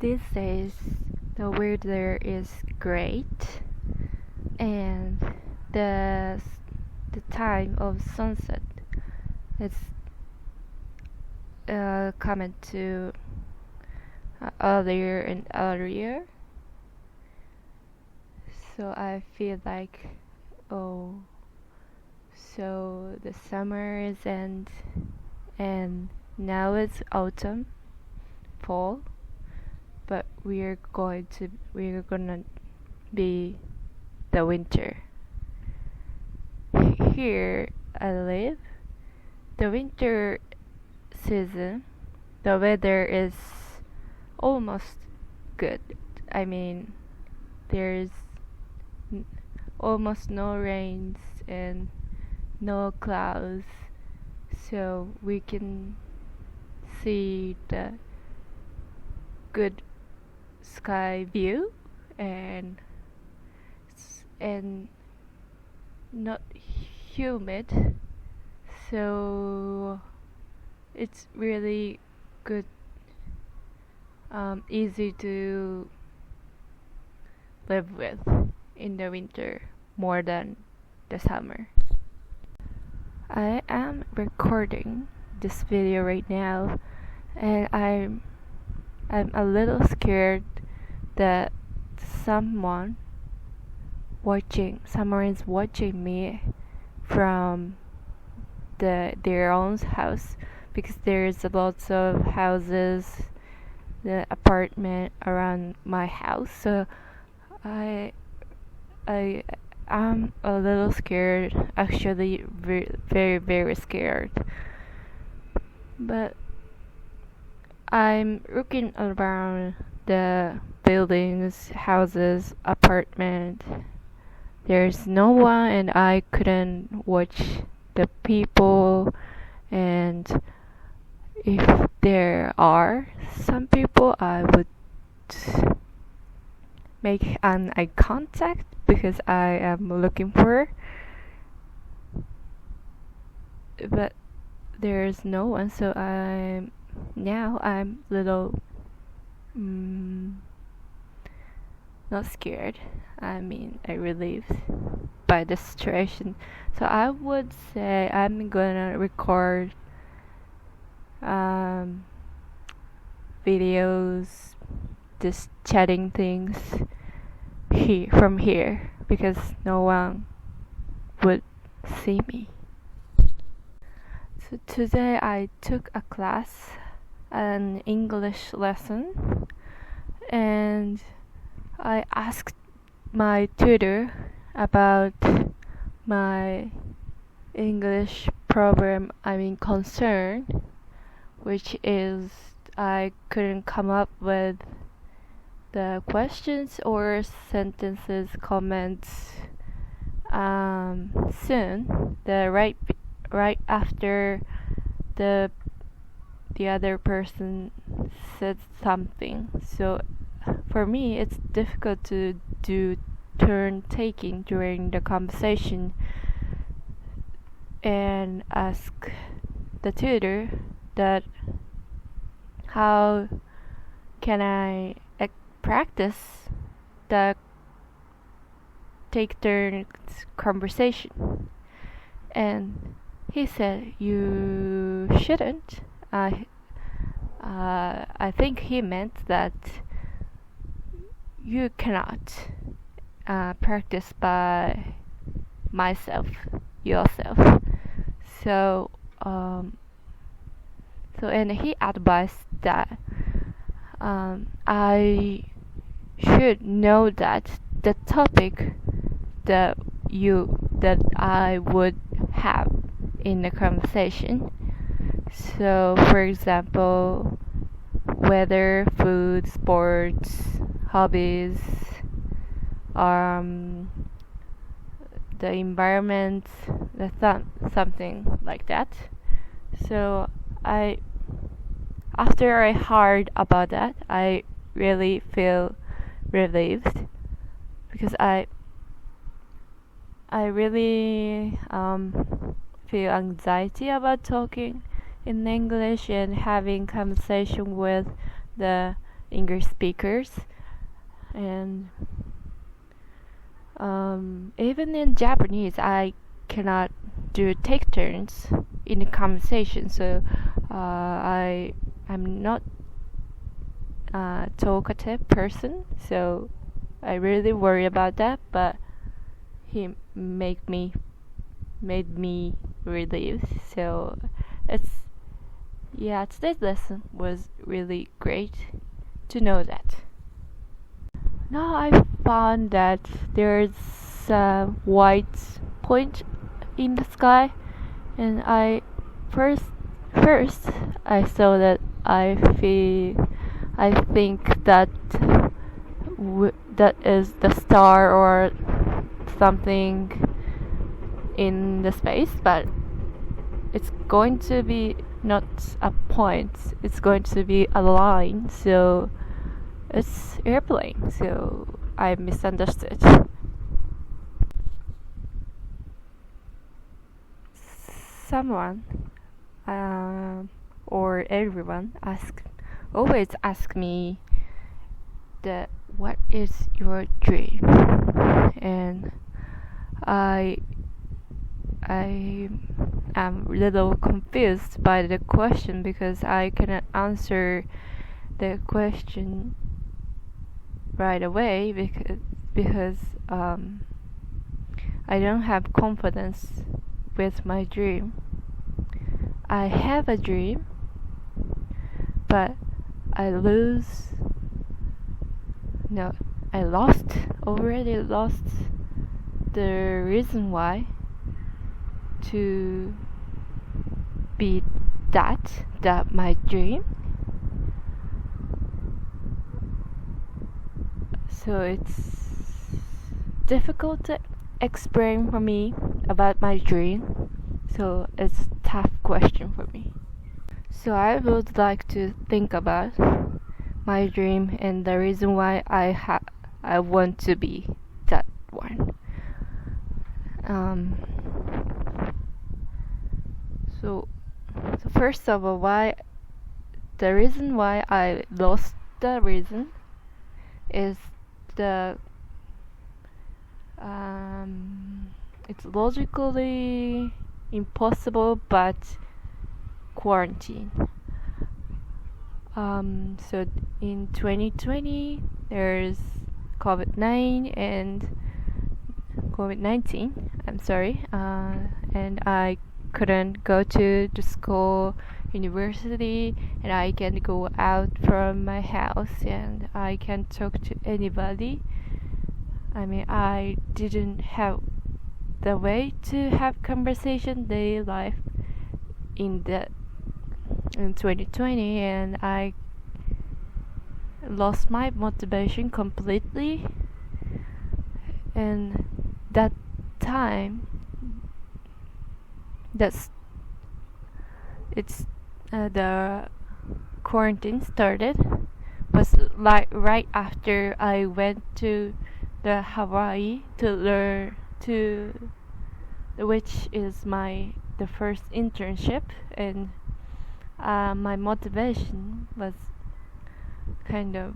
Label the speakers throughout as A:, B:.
A: These days, the weather is great, and the the time of sunset is coming to earlier and earlier. So I feel like, oh, so the summer is end, and now it's autumn, fall, but we're gonna be the winter. Here I live, the winter season, the weather is almost good. I mean, there's almost no rains and no clouds, so we can see the good sky view and and not humid, so it's really good, easy to live with in the winter more than the summer. I am recording this video right now, and I'm a little scared that someone is watching me from their own house, because there's lots of houses, the apartment around my house. So I I am a little scared, actually, very very scared. But I'm looking around the buildings, houses, apartment. There's no one, and I couldn't watch the people. And if there are some people, I would make an eye contact because I am looking for. But there's no one, so I'm little not scared. I mean, I'm relieved by the situation. So I would say I'm gonna record videos, just chatting things from here, because no one would see me. So today I took a class, an English lesson, and I asked my tutor about my English problem, concern, which is I couldn't come up with the questions or sentences, comments soon, the right after the other person said something. So for me, it's difficult to do turn taking during the conversation, and ask the tutor that how can I practice the take turns conversation. And he said you shouldn't. I think he meant that you cannot practice by yourself. So and he advised that I should know that the topic that I would have in the conversation. So, for example, weather, food, sports, hobbies, the environment, something like that. So after I heard about that, I really feel relieved, because I really feel anxiety about talking in English and having conversation with the English speakers, and even in Japanese, I cannot do take turns in the conversation. So I'm not a talkative person. So I really worry about that. But he made me relieved. So today's lesson was really great to know that. Now I found that there's a white point in the sky, and first I saw that I think that that is the star or something in the space, but it's going to be not a point, it's going to be a line, so it's airplane, so I misunderstood. Someone or everyone always ask me what is your dream, and I am a little confused by the question because I cannot answer the question right away because I don't have confidence with my dream. I have a dream, but I already lost the reason why to be that my dream. So it's difficult to explain for me about my dream. So it's a tough question for me. So I would like to think about my dream and the reason why I want to be that one. So first of all, the reason why I lost the reason is it's logically impossible, but quarantine. So in 2020 there's COVID-19 I'm sorry, and I couldn't go to the school, university, and I can't go out from my house, and I can't talk to anybody. I mean, I didn't have the way to have conversation daily life in 2020, and I lost my motivation completely. And that time, the quarantine started was like right after I went to the Hawaii to learn which is the first internship, and my motivation was kind of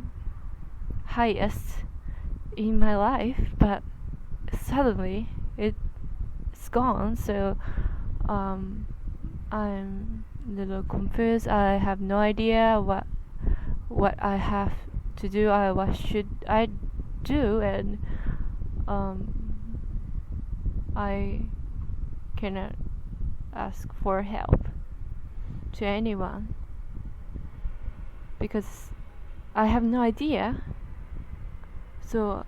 A: highest in my life, but suddenly it's gone. So I'm a little confused. I have no idea what I have to do. What should I do? And I cannot ask for help to anyone because I have no idea. So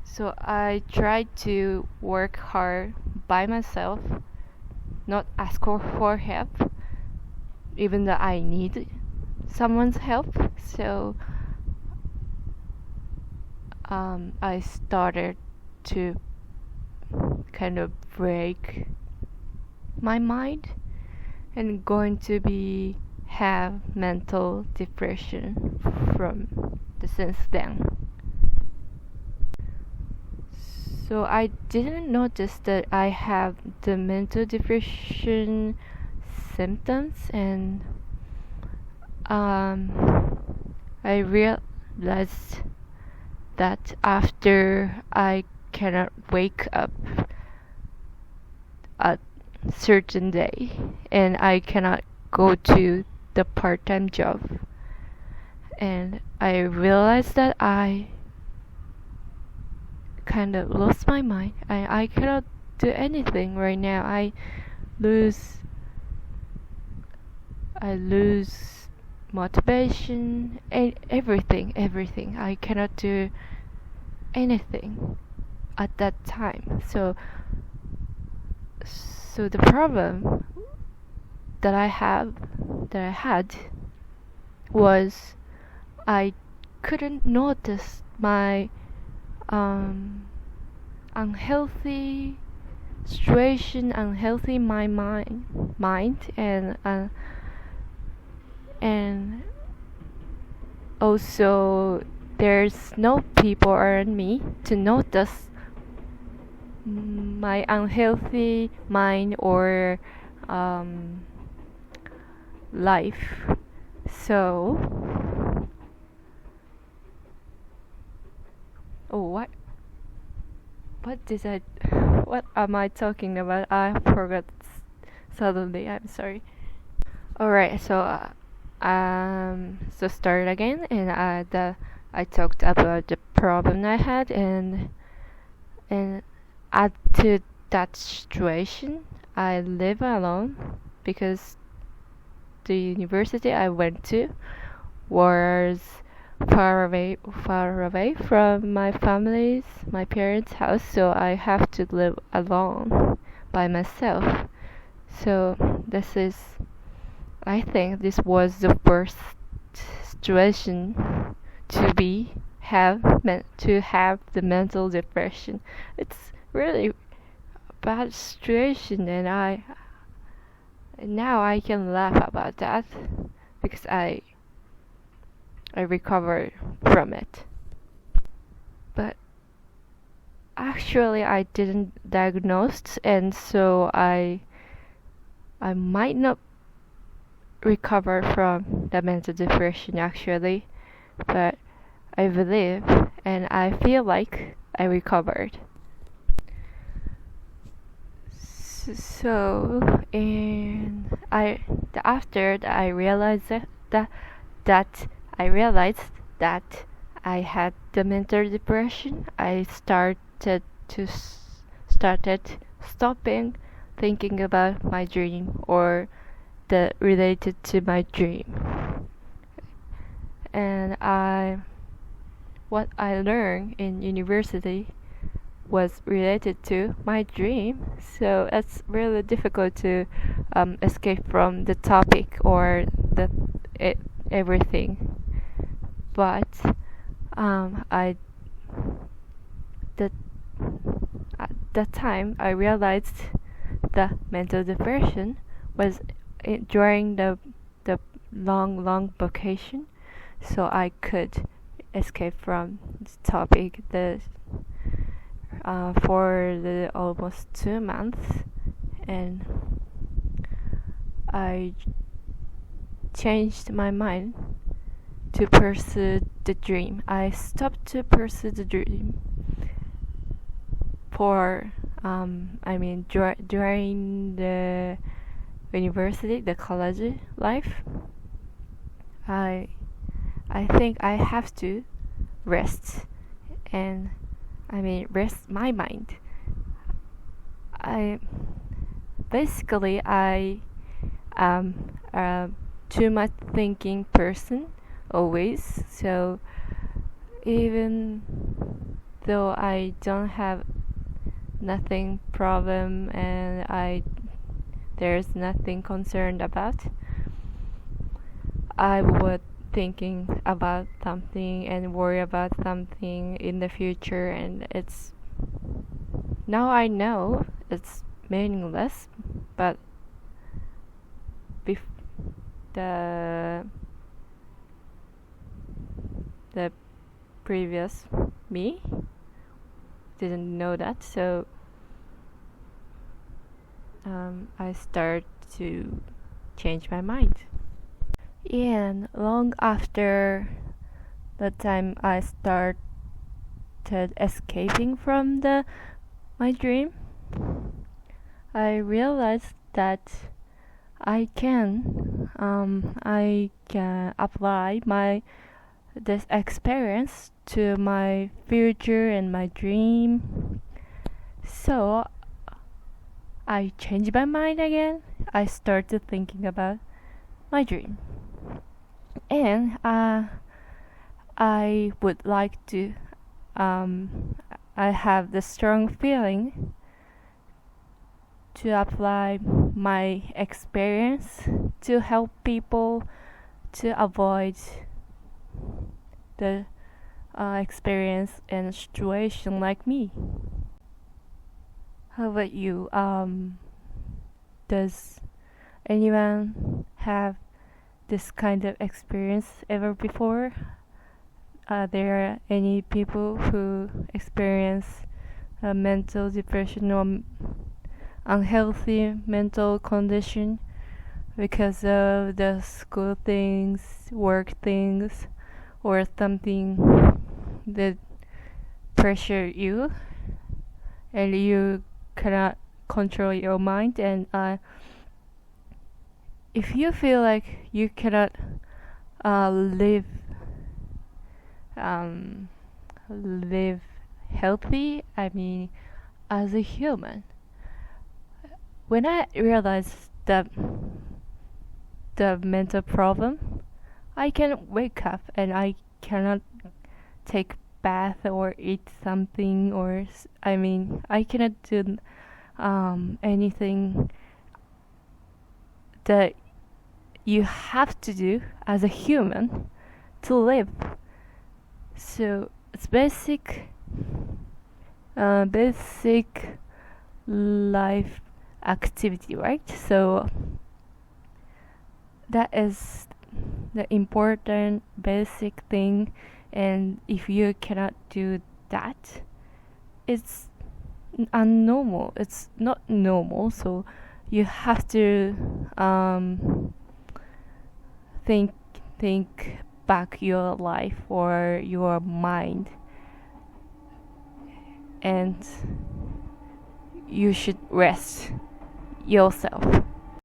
A: so I tried to work hard by myself, not ask for help, even though I need someone's help. So I started to kind of break my mind and going to have mental depression from since then. So I didn't notice that I have the mental depression symptoms, and I realized that after I cannot wake up a certain day and I cannot go to the part-time job, and I realized that I kind of lost my mind. I cannot do anything right now. Lose I lose motivation, everything. I cannot do anything at that time. So the problem that I had was I couldn't notice my unhealthy situation, unhealthy my mind, and also there's no people around me to notice my unhealthy mind or life. So what am I talking about? I forgot suddenly. I'm sorry. Alright, so start again, and I talked about the problem I had, and add to that situation, I live alone because the university I went to was far away from my parents' house, so I have to live alone by myself. So I think this was the worst situation to have the mental depression. It's really a bad situation, and now I can laugh about that because I recovered from it. But actually I didn't diagnose, and so I might not recover from the mental depression actually, but I believe and I feel like I recovered. So, and after that I realized that I realized that I had the mental depression, I started stopping thinking about my dream or the related to my dream. And what I learned in university was related to my dream, so it's really difficult to escape from the topic or everything. But I that at that time I realized the mental depression was during the long vacation, so I could escape from this topic for the almost 2 months, and I changed my mind to pursue the dream. I stopped to pursue the dream for during the university, the college life. I think I have to rest and rest my mind. I am a too much thinking person always, so even though I don't have nothing problem and there's nothing concerned about, I would thinking about something and worry about something in the future, and now I know it's meaningless, but the previous me didn't know that, so I start to changed my mind. And long after the time I started escaping from my dream, I realized that I can apply this experience to my future and my dream. So I changed my mind again. I started thinking about my dream, and I would like to. I have the strong feeling to apply my experience to help people to avoid the experience and situation like me. How about you? Does anyone have this kind of experience ever before? Are there any people who experience mental depression or unhealthy mental condition because of the school things, work things, or something that pressure you and you cannot control your mind? And if you feel like you cannot live live healthy, I mean, as a human, when I realized that the mental problem, I can wake up and I cannot take bath or eat something, or I mean, I cannot do anything that you have to do as a human to live. So it's basic life activity, right? So that is the important basic thing, and if you cannot do that, it's unnormal. It's not normal. So you have to think back your life or your mind, and you should rest yourself.